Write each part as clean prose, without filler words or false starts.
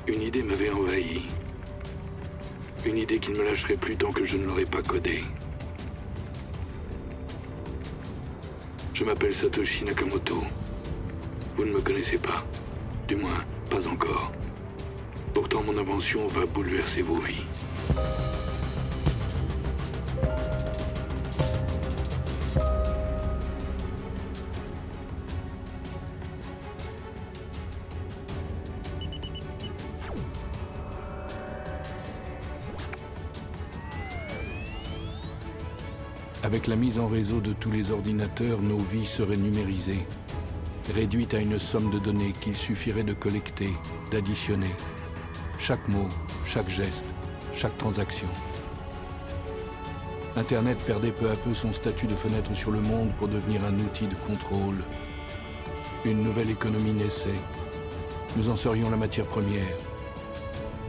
Une idée m'avait envahi. Une idée qui ne me lâcherait plus tant que je ne l'aurais pas codée. Je m'appelle Satoshi Nakamoto. Vous ne me connaissez pas. Du moins, pas encore. Pourtant, mon invention va bouleverser vos vies. Avec la mise en réseau de tous les ordinateurs, nos vies seraient numérisées, réduites à une somme de données qu'il suffirait de collecter, d'additionner. Chaque mot, chaque geste, chaque transaction. Internet perdait peu à peu son statut de fenêtre sur le monde pour devenir un outil de contrôle. Une nouvelle économie naissait. Nous en serions la matière première.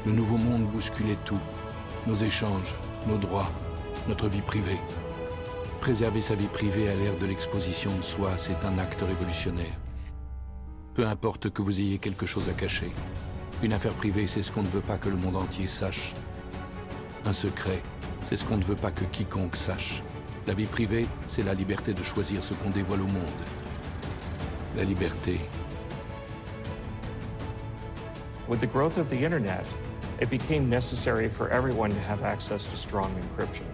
Le nouveau monde bousculait tout. Nos échanges, nos droits, notre vie privée. Préserver sa vie privée à l'ère de l'exposition de soi, c'est un acte révolutionnaire. Peu importe que vous ayez quelque chose à cacher. Une affaire privée, c'est ce qu'on ne veut pas que le monde entier sache. Un secret, c'est ce qu'on ne veut pas que quiconque sache. La vie privée, c'est la liberté de choisir ce qu'on dévoile au monde. La liberté. With the growth of the internet, it became necessary for everyone to have access to strong encryption.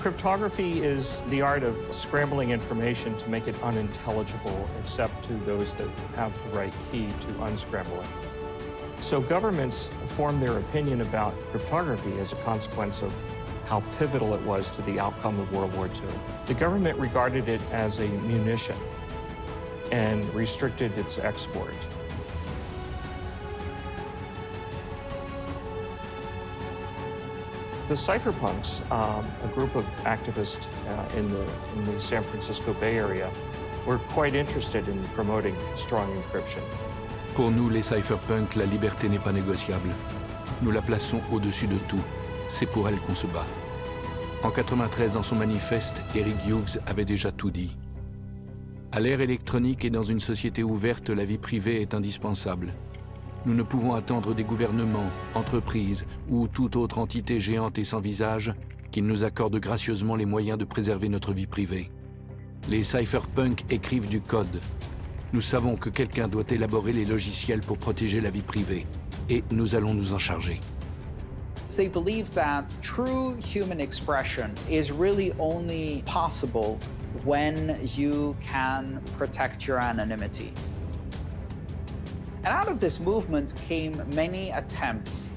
Cryptography is the art of scrambling information to make it unintelligible except to those that have the right key to unscramble it. So governments formed their opinion about cryptography as a consequence of how pivotal it was to the outcome of World War II. The government regarded it as a munition and restricted its export. The cypherpunks, a group of activists in the San Francisco Bay Area, were quite interested in promoting strong encryption. Pour nous, les cypherpunks, la liberté n'est pas négociable. Nous la plaçons au-dessus de tout. C'est pour elle qu'on se bat. En 1993, dans son manifeste, Eric Hughes avait déjà tout dit. À l'ère électronique et dans une société ouverte, la vie privée est indispensable. Nous ne pouvons attendre des gouvernements, entreprises ou toute autre entité géante et sans visage qu'ils nous accordent gracieusement les moyens de préserver notre vie privée. Les cypherpunks écrivent du code. Nous savons que quelqu'un doit élaborer les logiciels pour protéger la vie privée. Et nous allons nous en charger. They believe that true human expression is really only possible when you can protect your anonymity. And out of this movement came many attempts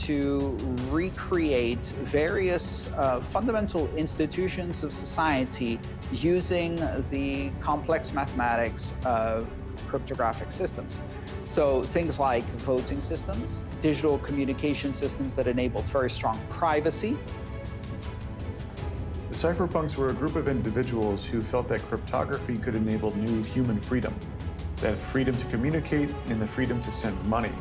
to recreate various fundamental institutions of society using the complex mathematics of cryptographic systems. So things like voting systems, digital communication systems that enabled very strong privacy. The cypherpunks were a group of individuals who felt that cryptography could enable new human freedom. That freedom to communicate and the freedom to send money.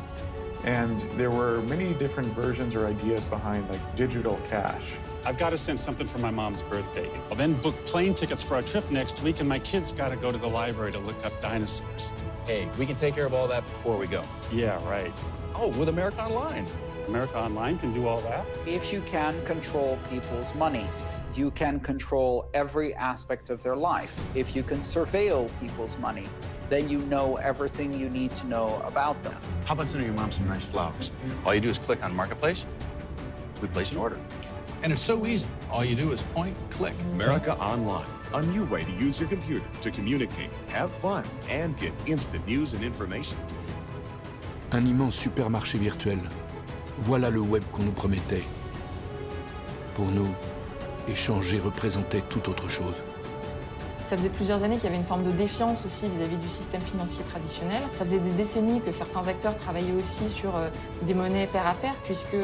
And there were many different versions or ideas behind like digital cash. I've got to send something for my mom's birthday. I'll then book plane tickets for our trip next week, and my kids got to go to the library to look up dinosaurs. Hey, we can take care of all that before we go. Yeah, right. Oh, with America Online. America Online can do all that? If you can control people's money, you can control every aspect of their life. If you can surveil people's money, then you know everything you need to know about them. How about sending your mom some nice flowers? All you do is click on Marketplace, we place an order. And it's so easy. All you do is point, click. America Online, a new way to use your computer to communicate, have fun, and get instant news and information. Un immense supermarché virtuel. Voilà le web qu'on nous promettait. Pour nous, échanger représentait tout autre chose. Ça faisait plusieurs années qu'il y avait une forme de défiance aussi vis-à-vis du système financier traditionnel. Ça faisait des décennies que certains acteurs travaillaient aussi sur des monnaies pair à pair, puisque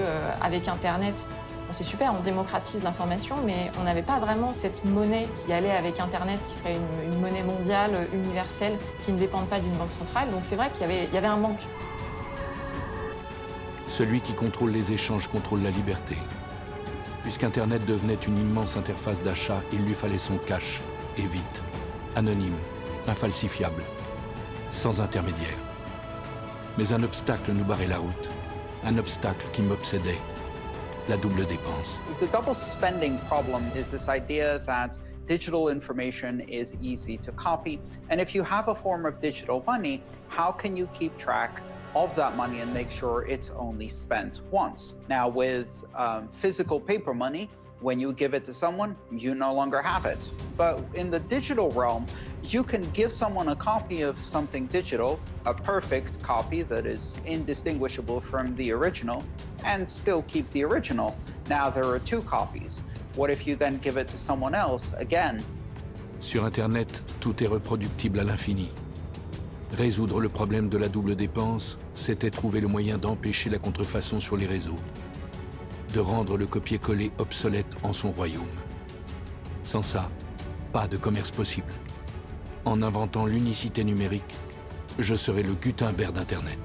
avec Internet, c'est super, on démocratise l'information, mais on n'avait pas vraiment cette monnaie qui allait avec Internet, qui serait une monnaie mondiale, universelle, qui ne dépende pas d'une banque centrale. Donc c'est vrai qu'il y avait un manque. Celui qui contrôle les échanges contrôle la liberté. Puisqu'Internet devenait une immense interface d'achat, il lui fallait son cash, et vite, anonyme, infalsifiable. sans intermédiaire. Mais un obstacle nous barrait la route, un obstacle qui m'obsédait, la double dépense. The double spending problem is this idea that digital information is easy to copy, and if you have a form of digital money, how can you keep track of that money and make sure it's only spent once? Now, with physical paper money, when you give it to someone, you no longer have it. But in the digital realm, you can give someone a copy of something digital, a perfect copy that is indistinguishable from the original, and still keep the original. Now there are two copies. What if you then give it to someone else again? Sur Internet, tout est reproductible à l'infini. Résoudre le problème de la double dépense, c'était trouver le moyen d'empêcher la contrefaçon sur les réseaux, de rendre le copier-coller obsolète en son royaume. Sans ça, pas de commerce possible. En inventant l'unicité numérique, je serais le Gutenberg d'Internet.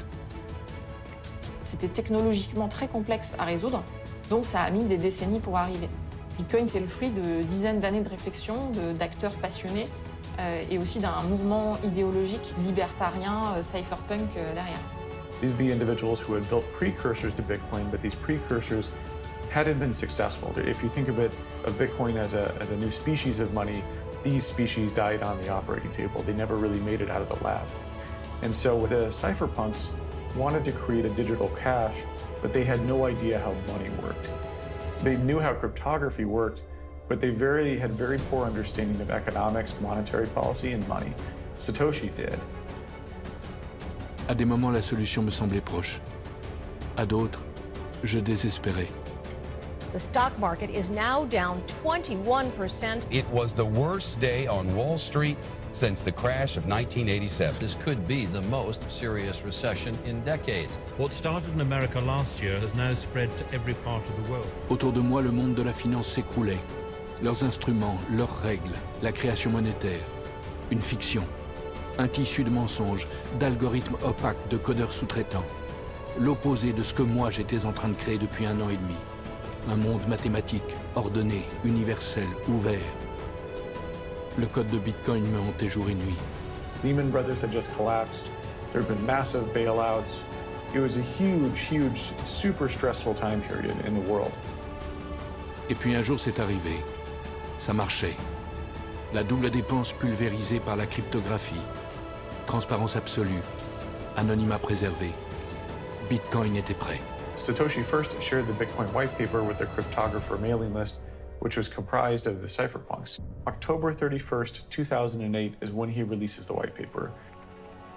C'était technologiquement très complexe à résoudre, donc ça a mis des décennies pour arriver. Bitcoin, c'est le fruit de dizaines d'années de réflexion, d'acteurs passionnés, et aussi d'un mouvement idéologique libertarien, cypherpunk derrière. These are the individuals who had built precursors to Bitcoin, but these precursors hadn't been successful. If you think of Bitcoin as a new species of money, these species died on the operating table. They never really made it out of the lab. And so the cypherpunks wanted to create a digital cash, but they had no idea how money worked. They knew how cryptography worked, but they had very poor understanding of economics, monetary policy, and money. Satoshi did. À des moments, la solution me semblait proche. À d'autres, je désespérais. The stock market is now down 21%. It was the worst day on Wall Street since the crash of 1987. This could be the most serious recession in decades. What started in America last year has now spread to every part of the world. Autour de moi, le monde de la finance s'écroulait. Leurs instruments, leurs règles, la création monétaire. Une fiction. Un tissu de mensonges, d'algorithmes opaques, de codeurs sous-traitants. L'opposé de ce que moi j'étais en train de créer depuis 1 an et demi. Un monde mathématique, ordonné, universel, ouvert. Le code de Bitcoin me hantait jour et nuit. Lehman Brothers had just collapsed. There had been massive bailouts. It was a huge, super stressful time period in the world. Et puis un jour c'est arrivé. Ça marchait. La double dépense pulvérisée par la cryptographie. Transparence absolue. Anonymat préservé. Bitcoin était prêt. Satoshi first shared the Bitcoin white paper with the cryptographer mailing list, which was comprised of the cypherpunks. October 31st, 2008 is when he releases the white paper.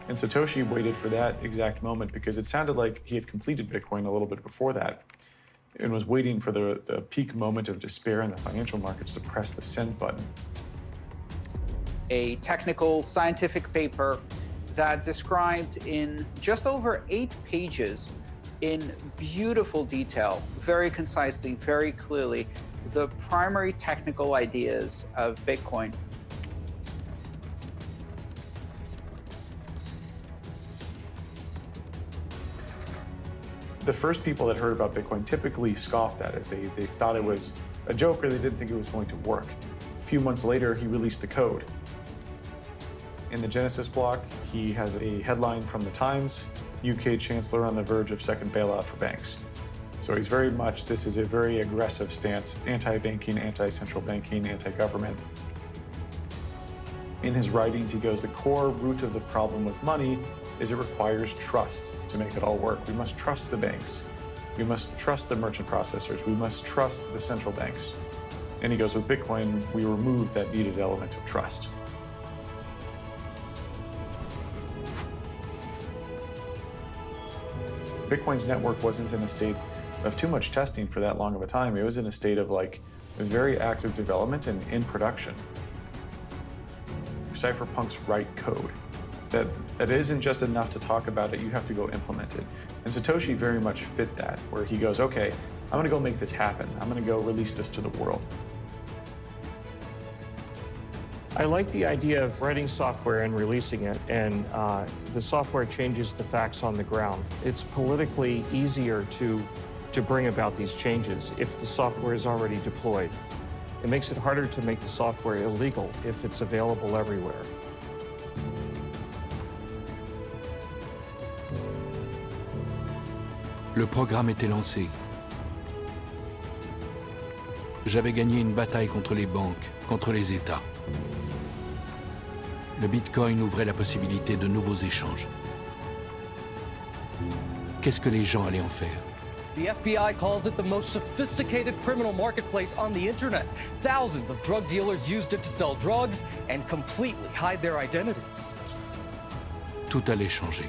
And Satoshi waited for that exact moment because it sounded like he had completed Bitcoin a little bit before that and was waiting for the peak moment of despair in the financial markets to press the send button. A technical scientific paper that described in just over 8 pages in beautiful detail, very concisely, very clearly, the primary technical ideas of Bitcoin. The first people that heard about Bitcoin typically scoffed at it. They thought it was a joke or they didn't think it was going to work. A few months later, he released the code. In the Genesis block, he has a headline from the Times, UK Chancellor on the verge of second bailout for banks. So he's very much, this is a very aggressive stance, anti-banking, anti-central banking, anti-government. In his writings, he goes, the core root of the problem with money is it requires trust to make it all work. We must trust the banks. We must trust the merchant processors. We must trust the central banks. And he goes, with Bitcoin, we remove that needed element of trust. Bitcoin's network wasn't in a state of too much testing for that long of a time. It was in a state of like very active development and in production. Cypherpunks write code. That isn't just enough to talk about it, you have to go implement it. And Satoshi very much fit that, where he goes, okay, I'm gonna go make this happen. I'm gonna go release this to the world. I like the idea of writing software and releasing it, and the software changes the facts on the ground. It's politically easier to bring about these changes if the software is already deployed. It makes it harder to make the software illegal if it's available everywhere. Le programme était lancé. J'avais gagné une bataille contre les banques, contre les États. Le Bitcoin ouvrait la possibilité de nouveaux échanges. Qu'est-ce que les gens allaient en faire? The FBI calls it the most sophisticated criminal marketplace on the internet. Thousands of drug dealers used it to sell drugs and completely hide their identities. Tout allait changer.